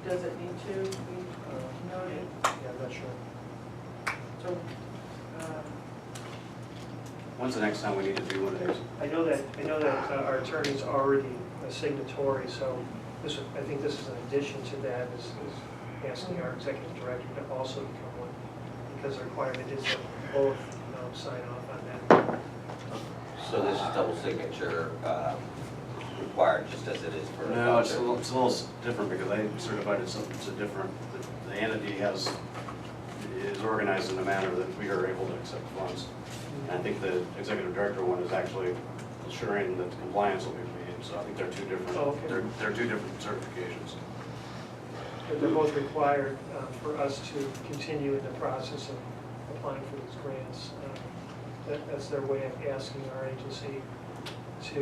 does it need to be noted? Yeah, I'm not sure. So, When's the next time we need to do one of these? I know that our attorney's already a signatory, so this, I think this is an addition to that, is asking our executive director to also become one, because the requirement is that both sign off on that. So this is double signature required, just as it is for. No, it's a little different because I certified it's a different, the entity is organized in a manner that we are able to accept funds. And I think the executive director one is actually assuring that the compliance will be made, so I think they're two different, Oh, okay. they're two different certifications. But they're both required for us to continue in the process of applying for these grants. That's their way of asking our agency to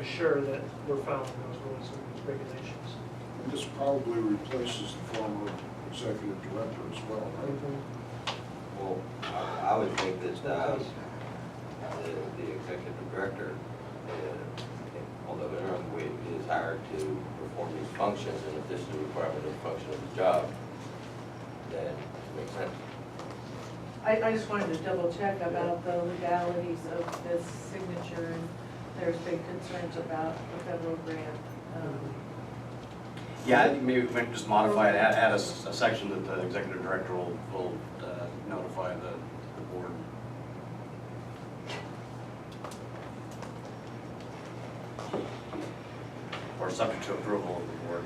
assure that we're following those rules and regulations. And this probably replaces the former executive director as well, right? Well, I would think that the executive director, although interim, is hired to perform these functions, and if this is a requirement of function of the job, then it makes sense. I just wanted to double check about the legalities of this signature, and there's big concerns about the federal grant. Yeah, I think maybe we might just modify it, add a section that the executive director will notify the board. Or subject to approval of the board.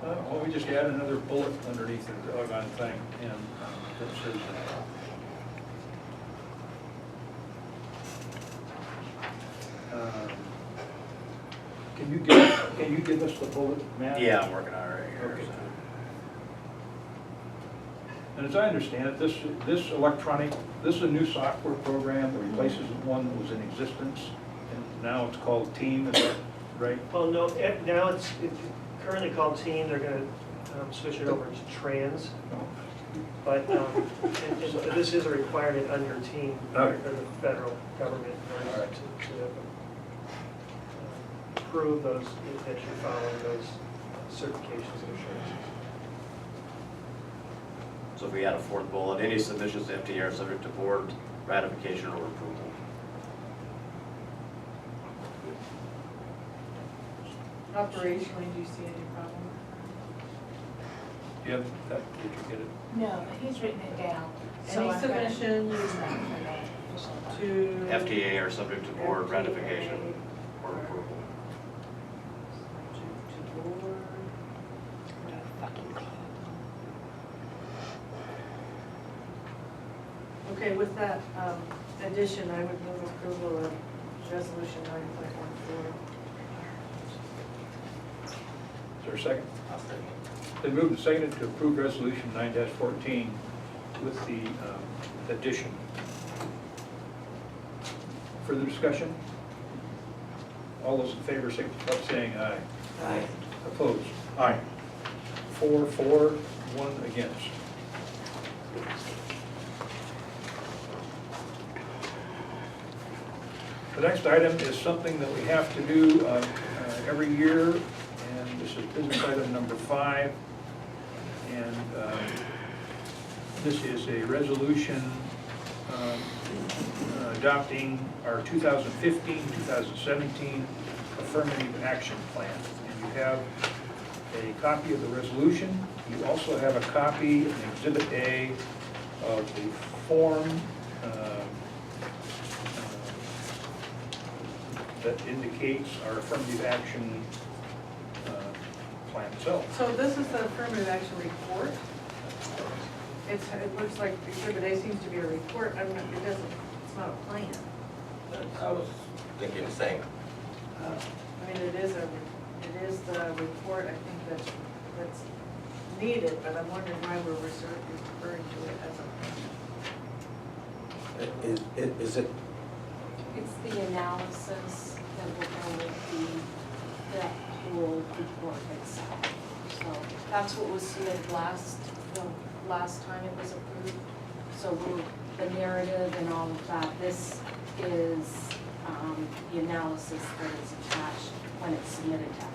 Well, we just add another bullet underneath the doggone thing, and that says, can you give us the bullet, Matt? Yeah, I'm working on it right here. Okay. So. And as I understand it, this electronic, this is a new software program that replaces one that was in existence, and now it's called Team, is that right? Well, no, now it's currently called Team. They're going to switch it over to Trans. But this is a requirement under Team, under the federal government, in order to prove those, that you're following those certifications and assurances. So if we add a fourth bullet, any submissions to FTA are subject to board ratification or approval. Operationally, do you see any problem? Yep, did you get it? No, but he's written it down. So Any I'm gonna submissions use that for the official document. to FTA are subject to board FTA ratification or approval. To board. Okay, with that addition, I would move approval of resolution 9.14. Is there a second? I'll second. They moved and seconded to approve resolution 9-14 with the addition. Further discussion? All those in favor signify by saying aye. Aye. Opposed? Aye. 4 for, 1 against. The next item is something that we have to do every year, and this is business item number 5. And this is a resolution adopting our 2015-2017 affirmative action plan. And you have a copy of the resolution. You also have a copy, an Exhibit A, of the form that indicates our affirmative action plan itself. So this is the affirmative action report. It looks like Exhibit A seems to be a report. I'm not, it doesn't, it's not a plan. I was thinking the same. I mean, it is the report, I think that's needed, but I'm wondering why we're referring to it as a plan. Is it? It's the analysis that will go with the whole report itself. So that's what was submitted the last time it was approved. So the narrative and all of that, this is the analysis that is attached when it's submitted to FTA.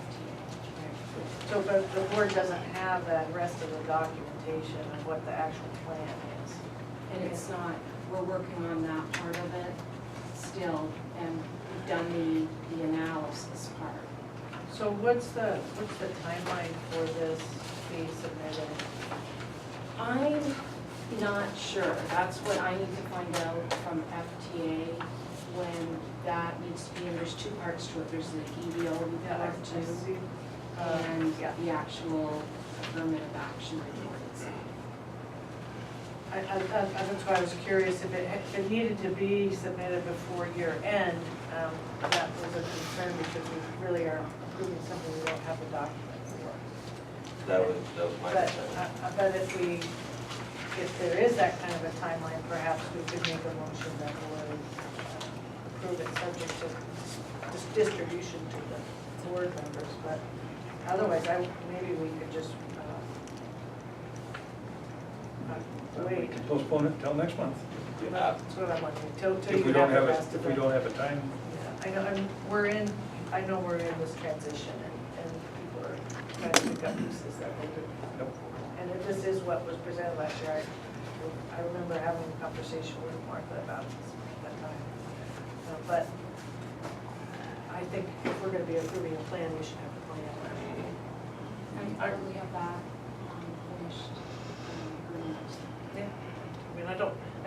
So, but the board doesn't have that rest of the documentation of what the actual plan is. And it's not, we're working on that part of it still, and we've done the analysis part. So what's the timeline for this being submitted? I'm not sure. That's what I need to find out from FTA when that needs to be, and there's two parts to it. There's the EVO report too, and yeah. the actual affirmative action report itself. That's why I was curious if it needed to be submitted before year end. That was a concern because we really are approving something we don't have a document for. That was my But, concern. but if there is that kind of a timeline, perhaps we could make a motion that would approve it subject to distribution to the board members. But otherwise, maybe we could just We wait. can postpone it until next month. That's what I'm wondering, till If you we don't have have the it, rest if of we it. don't have a time, Yeah, I know we're in this transition and people are trying to pick up pieces that they do. Yep. And if this is what was presented last year, I remember having a conversation with Martha about this at that time. But I think if we're gonna be approving a plan, we should have a plan. And we have that finished. Yeah. I mean, I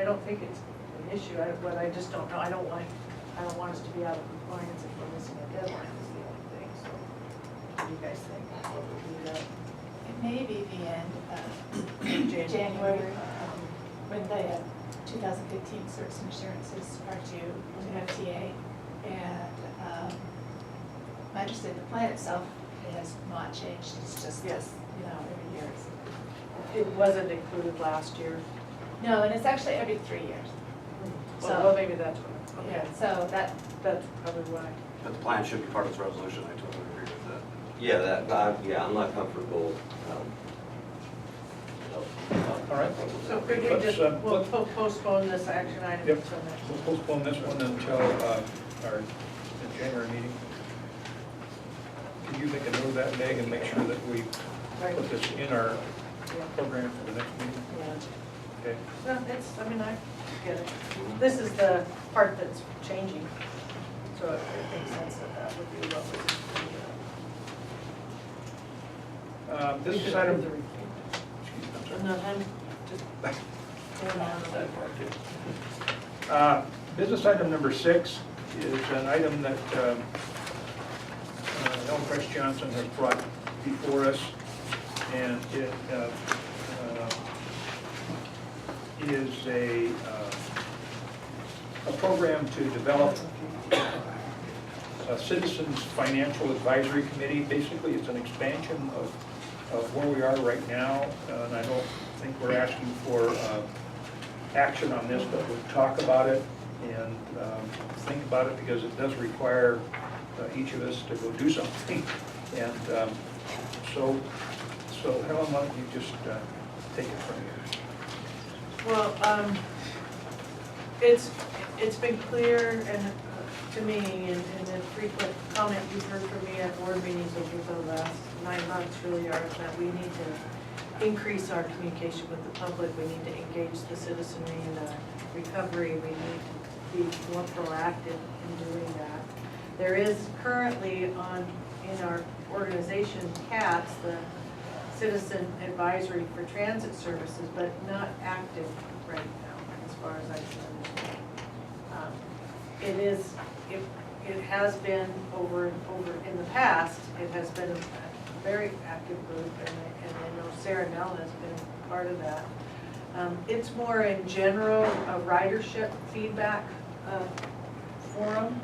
don't think it's an issue, but I just don't know, I don't want us to be out of compliance if we're missing a deadline is the only thing, so. What do you guys think? What would be the It may be the end of January? when the 2015 certs and assurances are due to FTA. And my understanding, the plan itself has not changed, it's just, Yes. Every year. It wasn't included last year. No, and it's actually every 3 years. Well, maybe that's what, okay, So that's probably why. But the plan should be part of this resolution, I totally agree with that. Yeah, I'm not comfortable, all right. So could we Let's, just, we'll postpone this action item Yep. until next? We'll postpone this one until our January meeting. Can you make a note of that, Meg, and make sure that we Right. put this in our Yeah. program for the next meeting? Yeah. Okay. No, I mean, I get it. This is the part that's changing, so it makes sense that would be what would be. This is item. Excuse me, I'm sorry. No, I'm just. Business item number 6 is an item that Ellen Fresh Johnson has brought before us, and it is a program to develop a Citizens Financial Advisory Committee. Basically, it's an expansion of where we are right now, and I don't think we're asking for action on this, but we'll talk about it and think about it, because it does require each of us to go do something. And so Helen, why don't you just take it from here? Well, it's been clear and to me, and the frequent comment you've heard from me at board meetings over the last 9 months really are that we need to increase our communication with the public. We need to engage the citizenry in the recovery. We need to be more proactive in doing that. There is currently in our organization, CATS, the Citizen Advisory for Transit Services, but not active right now, as far as I can understand. It has been over in the past, it has been a very active group, and I know Sarah Nell has been part of that. It's more in general a ridership feedback forum,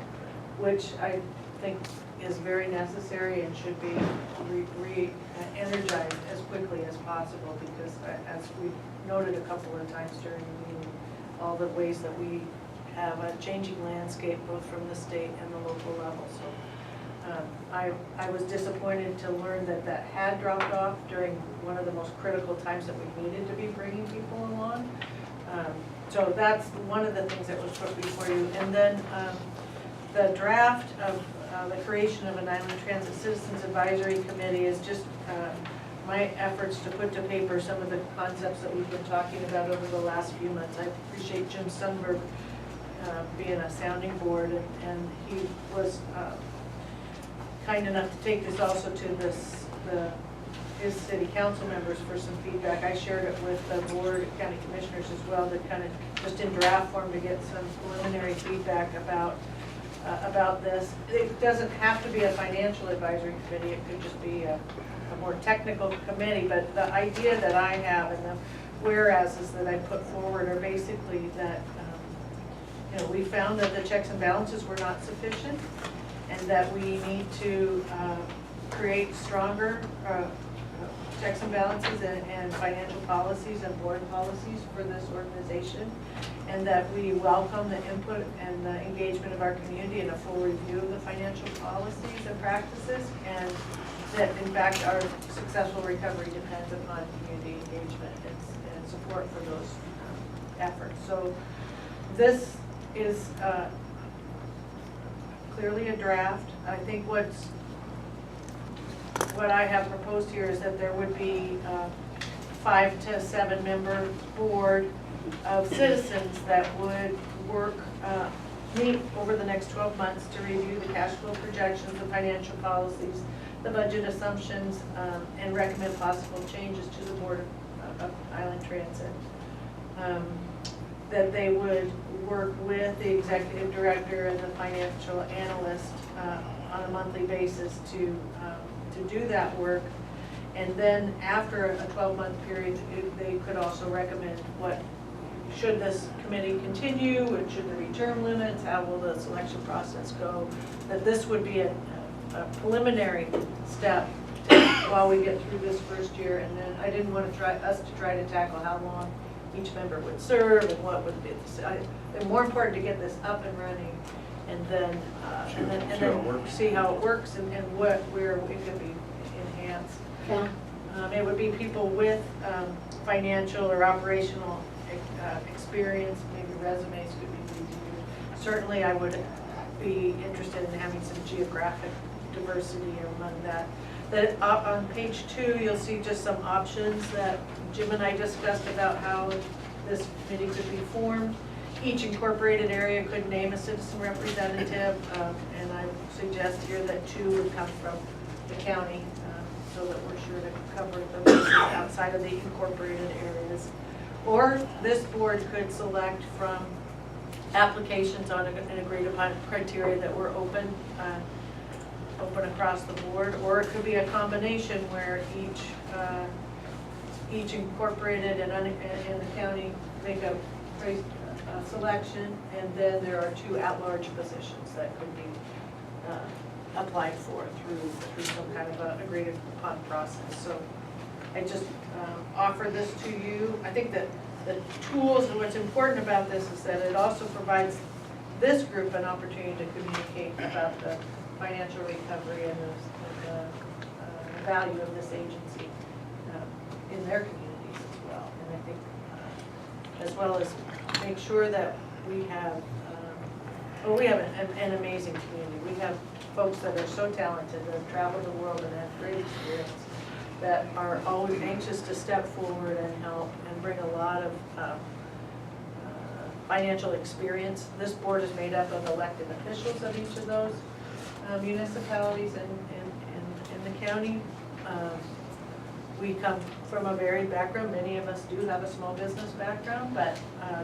which I think is very necessary and should be re-energized as quickly as possible, because as we've noted a couple of times during the meeting, all the ways that we have a changing landscape both from the state and the local level. So I was disappointed to learn that had dropped off during one of the most critical times that we needed to be bringing people along. So that's one of the things that was put before you. And then the draft of the creation of an Island Transit Citizens Advisory Committee is just my efforts to put to paper some of the concepts that we've been talking about over the last few months. I appreciate Jim Sundberg being a sounding board, and he was kind enough to take this also to his city council members for some feedback. I shared it with the board of county commissioners as well, to kind of just in draft form to get some preliminary feedback about this. It doesn't have to be a financial advisory committee, it could just be a more technical committee, but the idea that I have and the whereases that I put forward are basically that we found that the checks and balances were not sufficient, and that we need to create stronger checks and balances and financial policies and board policies for this organization, and that we welcome the input and the engagement of our community in a full review of the financial policies and practices, and that in fact our successful recovery depends upon community engagement and support for those efforts. So this is clearly a draft. I think what I have proposed here is that there would be a 5 to 7 member board of citizens that would meet over the next 12 months to review the cash flow projections, the financial policies, the budget assumptions, and recommend possible changes to the Board of Island Transit. That they would work with the executive director and the financial analyst on a monthly basis to do that work. And then after a 12-month period, they could also recommend should this committee continue, and should there be term limits, how will the selection process go? That this would be a preliminary step while we get through this first year, and then I didn't want us to try to tackle how long each member would serve and what would be. It's more important to get this up and running, and then see how it works and where it could be enhanced. Yeah. It would be people with financial or operational experience, maybe resumes could be reviewed. Certainly I would be interested in having some geographic diversity among that. On page 2, you'll see just some options that Jim and I discussed about how this committee could be formed. Each incorporated area could name a citizen representative, and I suggest here that 2 would come from the county, so that we're sure to cover the bases outside of the incorporated areas. Or this board could select from applications on an agreed upon criteria that were open across the board, or it could be a combination where each incorporated and the county make a selection, and then there are 2 at-large positions that could be applied for through some kind of a agreed upon process. So I just offer this to you. I think that the tools, and what's important about this is that it also provides this group an opportunity to communicate about the financial recovery and the value of this agency in their communities as well. And I think as well as make sure that we have an amazing community. We have folks that are so talented, that have traveled the world and have great experience, that are always anxious to step forward and help and bring a lot of financial experience. This board is made up of elected officials of each of those municipalities in the county. We come from a varied background. Many of us do have a small business background, but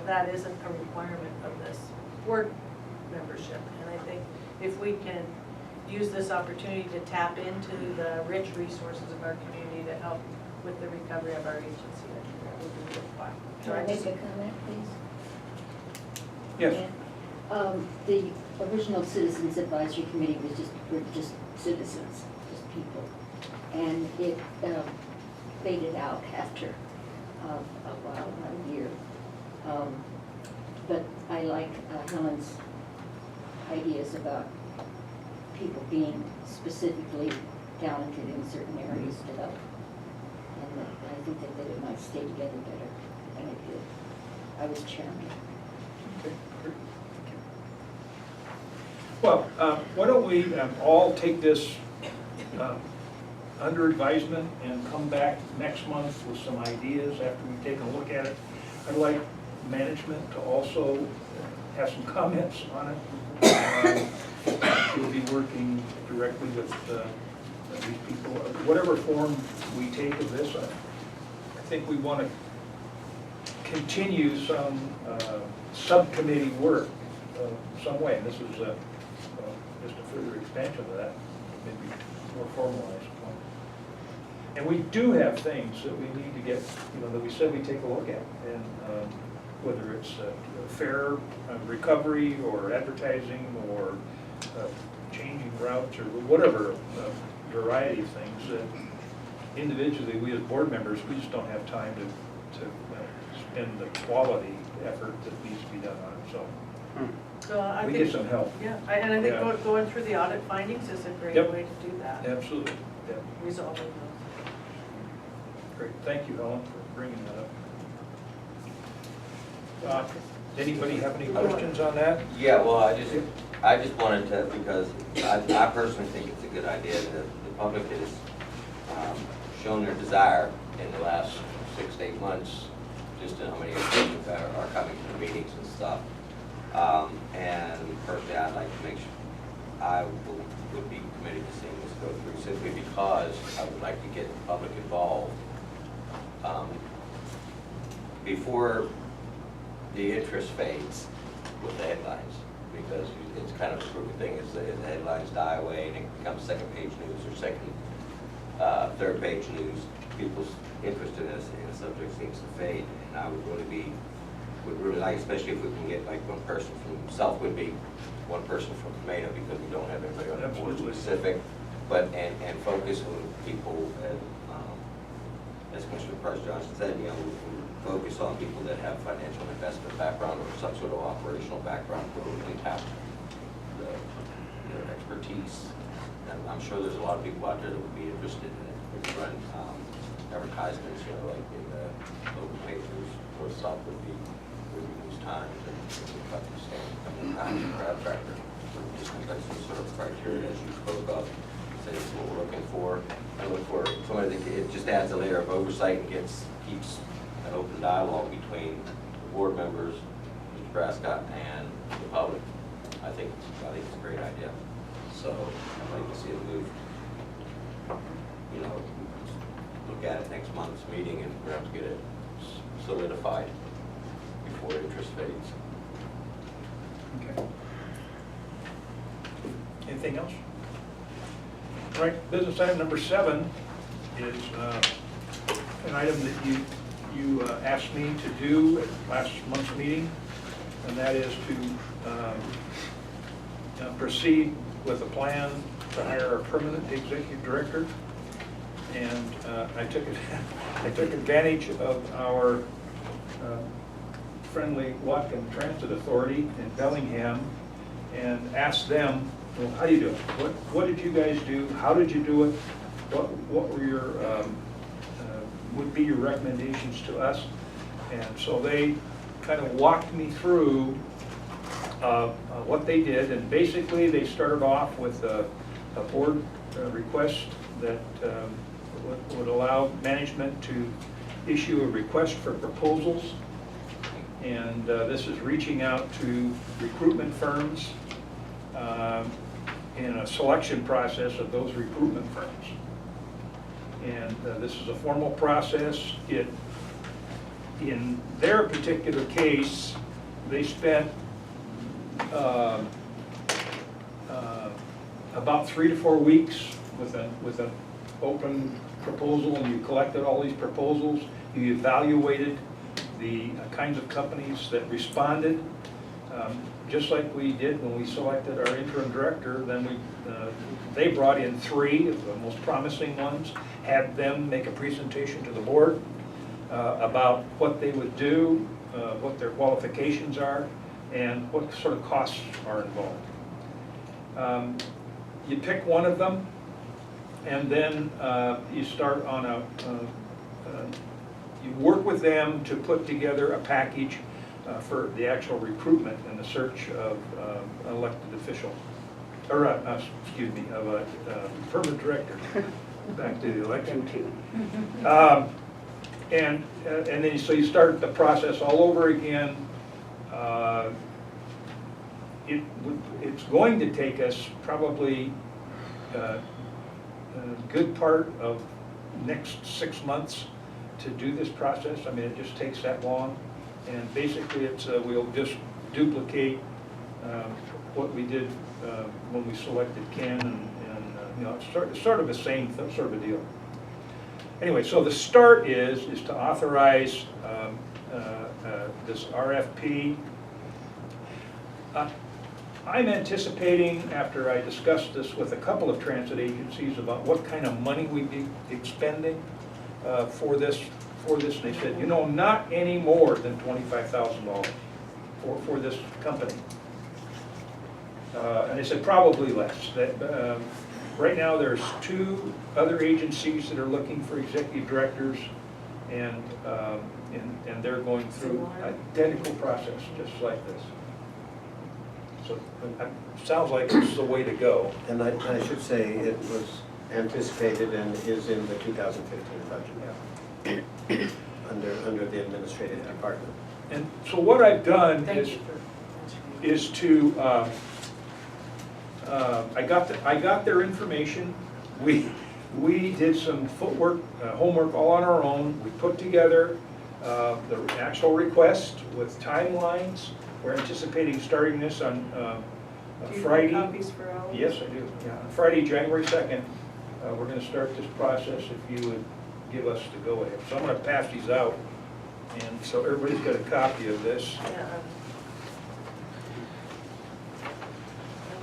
that isn't a requirement of this board membership. And I think if we can use this opportunity to tap into the rich resources of our community to help with the recovery of our agency, I think that would be worthwhile. Can I make a comment, please? Yes. Yeah. The original Citizens Advisory Committee were just citizens, just people. And it faded out after a while, about a year. But I like Helen's ideas about people being specifically talented in certain areas to help. And I think that it might stay together better than it did. I was chairman. Okay, great. Well, why don't we all take this under advisement and come back next month with some ideas after we've taken a look at it. I'd like management to also have some comments on it. We'll be working directly with these people. Whatever form we take of this, I think we want to continue some subcommittee work some way. And this is just a further expansion of that, maybe more formalized. And we do have things that we need to get, that we said we take a look at. And whether it's fair recovery or advertising or changing routes or whatever variety of things that individually, we as board members, we just don't have time to spend the quality effort that needs to be done on it. So I we think, get some help. yeah, and I think Yeah. going through the audit findings is a great Yep. way to do that. Absolutely. Yeah. Resolving those. Great. Thank you, Helen, for bringing that up. Anybody have any questions on that? Yeah, well, I just wanted to, because I personally think it's a good idea that the public has shown their desire in the last 6 to 8 months, just in how many occasions are coming to the meetings and stuff. And personally, I'd like to make sure, I would be committed to seeing this go through, simply because I would like to get the public involved before the interest fades with the headlines, because it's kind of a crooked thing, is the headlines die away and it becomes second page news or third page news. People's interest in the subject seems to fade, and I would really like, especially if we can get like one person from South Whitby, one person from Tomato, because we don't have anybody on the board Absolutely. specific, but and focus on people, as Commissioner Price Johnson said, we focus on people that have financial investment background or some sort of operational background where we can tap their expertise. And I'm sure there's a lot of people out there that would be interested in it. We can run advertisements, like in the local papers or South Whitby News Times, and we cut the stand Times and Crab Tracker. Just like some sort of criteria as you spoke of, say it's what we're looking for. I look for somebody that it just adds a layer of oversight and keeps an open dialogue between the board members, Mr. Prescott, and the public. I think it's a great idea. So I'd like to see it moved. Look at it next month's meeting, and we're going to have to get it solidified before interest fades. Okay. Anything else? All right, business item number 7 is an item that you asked me to do at last month's meeting, and that is to proceed with a plan to hire a permanent executive director. And I took advantage of our friendly Watkin Transit Authority in Bellingham and asked them, well, how do you do it? What did you guys do? How did you do it? What were your would be your recommendations to us? And so they kind of walked me through what they did, and basically they started off with a board request that would allow management to issue a request for proposals, and this is reaching out to recruitment firms in a selection process of those recruitment firms. And this is a formal process. In their particular case, they spent about 3 to 4 weeks with an open proposal, and you collected all these proposals. You evaluated the kinds of companies that responded, just like we did when we selected our interim director. Then they brought in 3 of the most promising ones, had them make a presentation to the board about what they would do, what their qualifications are, and what sort of costs are involved. You pick one of them, and then you start on you work with them to put together a package for the actual recruitment and the search of an elected official. excuse me, of a permanent director, back to the election. And then, so you start the process all over again. It's going to take us probably a good part of next 6 months to do this process. I mean, it just takes that long. And basically, it's we'll just duplicate what we did when we selected Ken, and you know, it's sort of the same sort of a deal. Anyway, so the start is to authorize this RFP. I'm anticipating, after I discussed this with a couple of transit agencies about what kind of money we'd be expending for this, and they said, you know, not any more than $25,000 for this company. And they said probably less. That right now there's 2 other agencies that are looking for executive directors, and they're going through identical process just like this. So it sounds like it's the way to go. And I should say it was anticipated and is in the 2015 budget. Yeah. Under the administrative department. And so what I've done Thank you for is to, I got their information. We did some footwork, homework all on our own. We put together the actual request with timelines. We're anticipating starting this on Do you Friday. have copies for all? Yes, I do. Yeah. On Friday, January 2nd, we're going to start this process if you would give us the go-ahead. So I'm going to pass these out, and so everybody's got a copy of this. Yeah.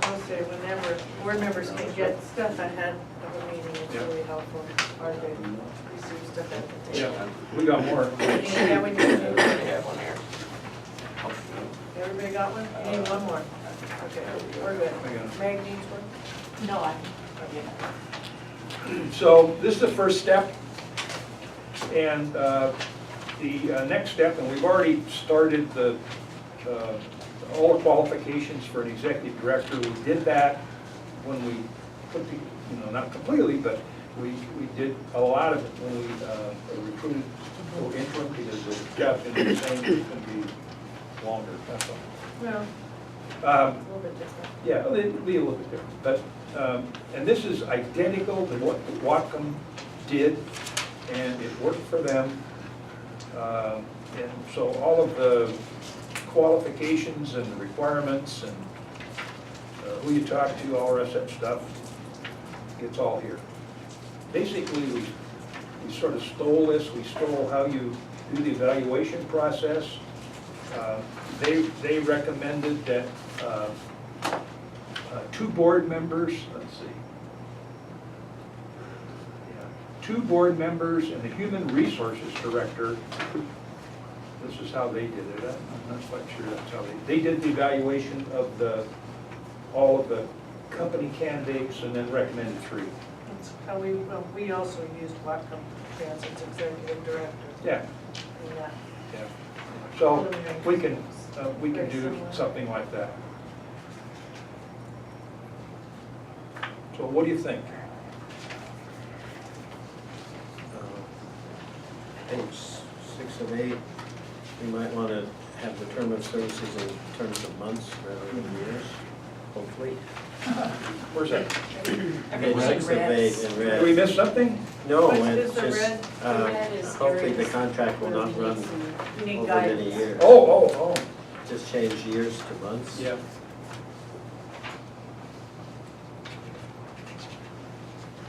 I will say, whenever board members can get stuff ahead of a meeting, it's Yeah. really helpful. Or they receive stuff at the table. Yeah, we got more. Yeah, we need to. have one here. Everybody got one? You need one more? Okay, we're good. I got it. Meg needs one? No, I, So this is the first step, and the next step, and we've already started the all the qualifications for an executive director. We did that when we put the, you know, not completely, but we did a lot of it when we recruited for interim, because the job's going to be the same, it's going to be longer, that's all. Well, Um, a little bit different. Yeah, it'll be a little bit different, but, and this is identical to what Whatcom did, and it worked for them. And so all of the qualifications and the requirements and who you talk to, all the rest of that stuff, it's all here. Basically, we sort of stole this, we stole how you do the evaluation process. They recommended that 2 board members, let's see. Yeah, 2 board members and the human resources director. This is how they did it. I'm not quite sure that's how they did the evaluation of all of the company candidates and then recommended 3. That's how we also used Whatcom Transit's executive director. Yeah, in that. yeah. So we can do something like that. So what do you think? Page 6 of 8, we might want to have the term of services in terms of months rather than years, hopefully. Where's that? Page 6 of 8 in red. Did we miss something? No, What's it's the just, red? The red is hopefully the areas contract will where not we run need some- You need over many guidance. years. Oh. Just change years to months. Yeah.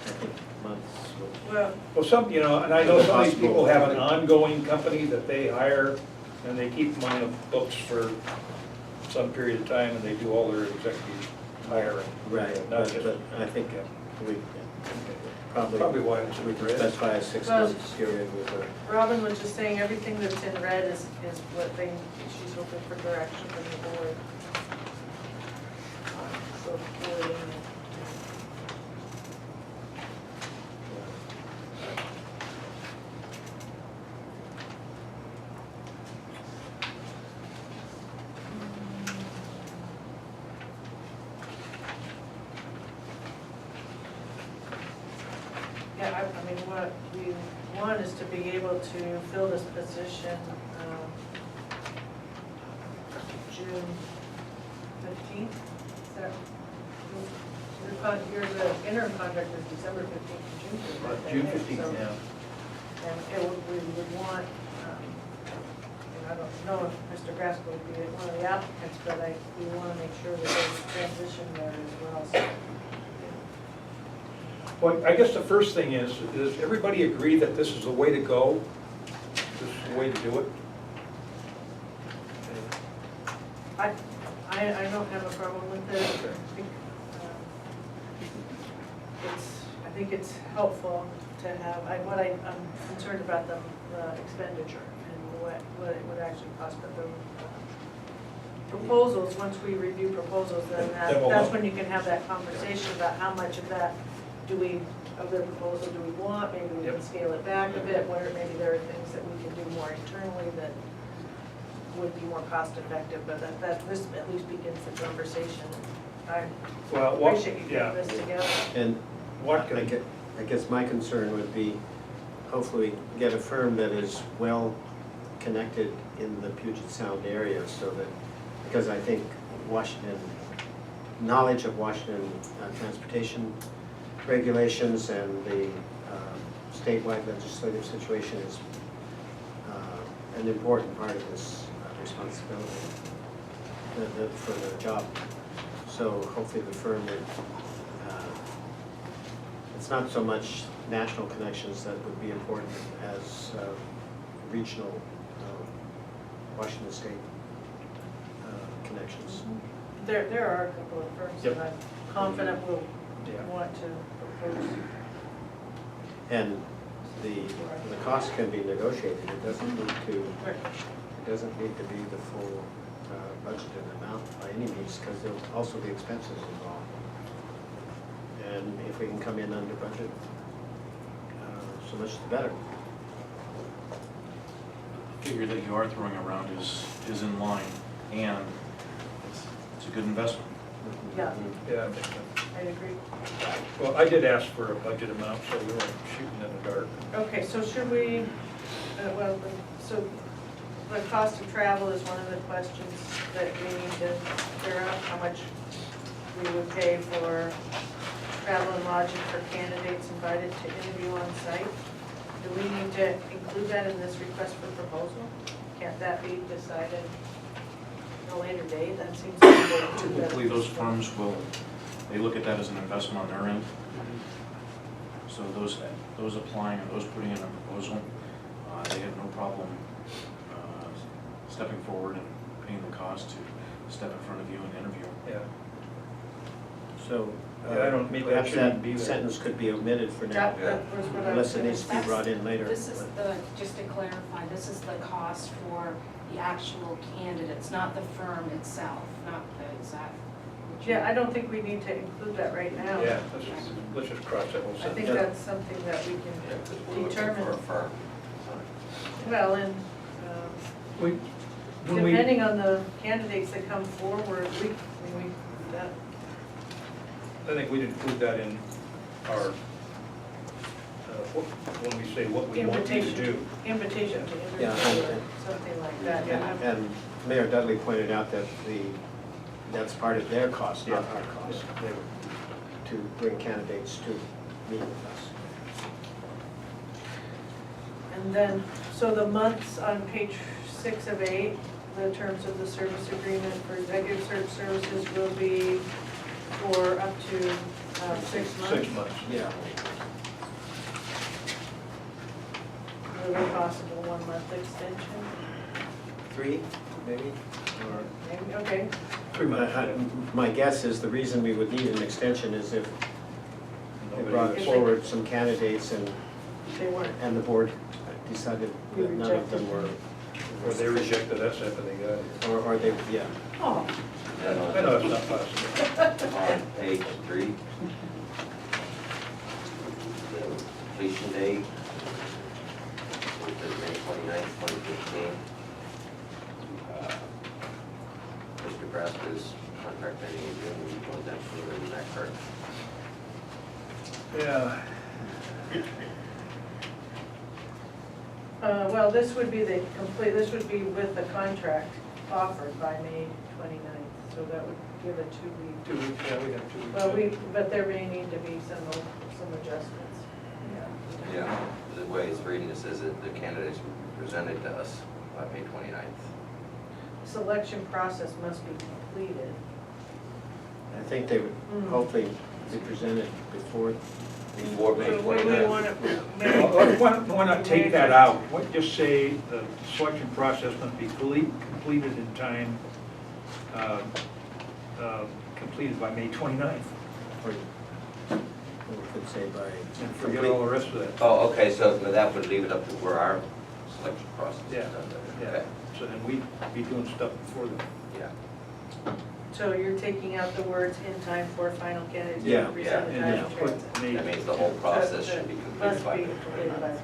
I think months would. Well, Well, some, you know, and I know some of these people have an ongoing company that they hire, and they keep them on the books for some period of time, and they do all their executive hiring. Right, Not but just, I think we probably probably, why it's we in can red. specify a 6-month period with a. Robin was just saying, everything that's in red is what she's hoping for direction from the board. So, forwarding it. I mean, what we want is to be able to fill this position, June 15th. Is that, you're the interim contract is December 15th to June 15th. June 15th, So- yeah. And we would want, and I don't know if Mr. Grasko would be one of the applicants, but we want to make sure that there's transition there as well. So, Well, I guess the first thing is everybody agree that this is the way to go? This is the way to do it? I don't have a problem with it. I think it's helpful to have, I'm concerned about the expenditure and what it would actually cost, but the proposals, once we review proposals, then Then we'll that's know. when you can have that conversation about how much of that of the proposal do we want, maybe we can Yep. scale it back a bit, maybe there are things that we can do more internally that would be more cost effective, but this at least begins the conversation. I Well, appreciate you yeah. putting this together. And What could, I guess my concern would be hopefully get a firm that is well connected in the Puget Sound area so that, because I think Washington, knowledge of Washington transportation regulations and the statewide legislative situation is an important part of this responsibility for the job. So hopefully the firm would, it's not so much national connections that would be important as regional Washington State connections. There are a couple of firms Yep. that I'm confident will Yeah. want to propose. And the cost can be negotiated. It doesn't need to be the full budgeted amount by any means, because there'll also be expenses involved. And if we can come in under budget, so much the better. The figure that you are throwing around is in line, and it's a good investment. Yeah, yeah, I think so. I agree. Well, I did ask for a budget amount, so we weren't shooting in the dark. Okay, so should we, so the cost of travel is one of the questions that we need to figure out, how much we would pay for travel and lodging for candidates invited to interview on site. Do we need to include that in this request for proposal? Can't that be decided at a later date? That seems like a way to do that. Typically, those firms they look at that as an investment on their end. So those applying and those putting in a proposal, they have no problem stepping forward and paying the cost to step in front of you and interview. Yeah. So Yeah, I don't- maybe that perhaps shouldn't that be there. sentence could be omitted for now, That was what I was unless it gonna needs to be That's- brought in later. This is just to clarify, this is the cost for the actual candidates, not the firm itself, not the exact. Yeah, I don't think we need to include that right now. Yeah, let's just cross that whole I think sentence. that's something that we Yeah, can 'cause we're looking determine. for a firm. Well, and When we, depending on the candidates that come forward, I think we'd include that in our, when we say what we want you to do. invitation to Yeah, interview or something like that. Yeah. And Mayor Dudley pointed out that that's part of their cost, not our cost, to bring candidates to meet with us. And then, so the months on page 6 of 8, the terms of the service agreement for executive search services will be for up to 6 months. 6 months. Yeah. Will there be possible 1 month extension? 3, maybe? Or Maybe, okay. 3 months. My guess is the reason we would need an extension is if they Nobody brought was- forward some candidates They weren't. and the board decided We that none of them were. Or they rejected us after they got here. Or they, yeah. Oh, I know it's not possible. On page 3, the completion date, which is May 29th, 2015. Mr. Braska's contract ending in June, we want that further than that, correct? Yeah. Well, this would be the complete, this would be with the contract offered by May 29th, so that would give a 2-week. 2 weeks, yeah, we got 2 weeks. Well, but there may need to be some adjustments. Yeah, the way it's reading, it says that the candidates will be presented to us by May 29th. Selection process must be completed. I think they would hopefully be presented before. Before May So what do we 29th. want to, Why not take that out? Just say the selection process must be completed in time, completed by May 29th. Or we could say by. And forget all the rest of that. Oh, okay, so that would leave it up to where our selection process is Yeah, done. yeah. Okay, So then we'd be doing stuff before then. yeah. so you're taking out the words "in time for final candidates to Yeah, be presented And by then the put transit." May. That means the whole process should be completed Must by be May completed by 29th,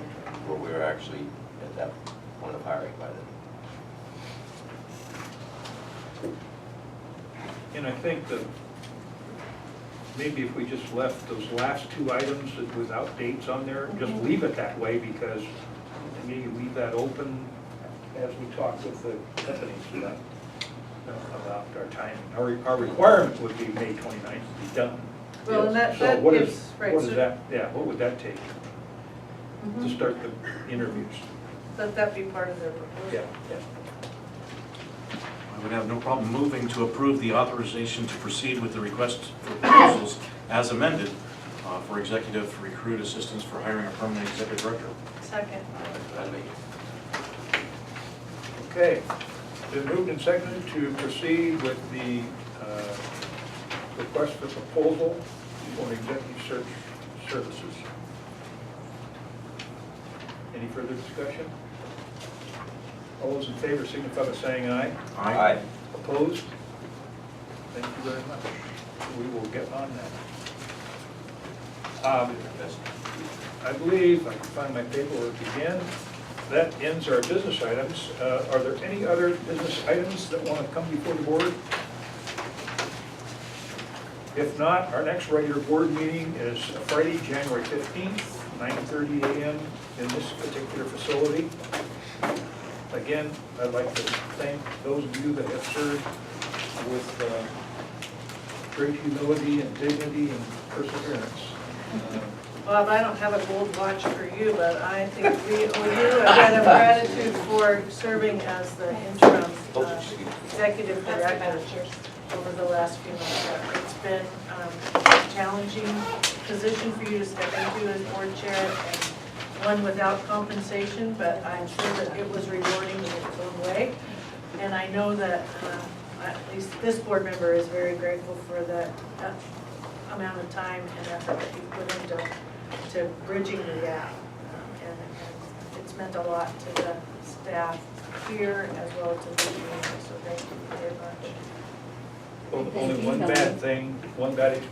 where we're actually at that point of hiring by then. And I think that maybe if we just left those last 2 items without dates on there, just leave it that way, because maybe leave that open as we talk with the companies about our timing. Our requirement would be May 29th to be done. Well, and that So what is- gives, right, What is so that, yeah, what would that take to Mhm. start the interviews? let that be part of their proposal. Yeah. I would have no problem moving to approve the authorization to proceed with the request for proposals as amended for executive recruit assistance for hiring a permanent executive director. Second. Okay, been moved and seconded to proceed with the request for proposal for an executive search services. Any further discussion? All those in favor signify by saying aye. Aye. Opposed? Thank you very much. We will get on that. I believe, I can find my paperwork again. That ends our business items. Are there any other business items that want to come before the board? If not, our next regular board meeting is Friday, January 15th, 9:30 a.m. in this particular facility. Again, I'd like to thank those of you that have served with great humility and dignity and perseverance. Bob, I don't have a gold watch for you, but I think we owe you a debt of gratitude for serving as the interim executive That's the director vouchers. over the last few months. It's been a challenging position for you to step into as board chair, and one without compensation, but I'm sure that it was rewarding in its own way. And I know that at least this board member is very grateful for the amount of time and effort that you put into bridging the gap. And it's meant a lot to the staff here as well as to the community, so thank you very much. Only one bad thing, one bad experience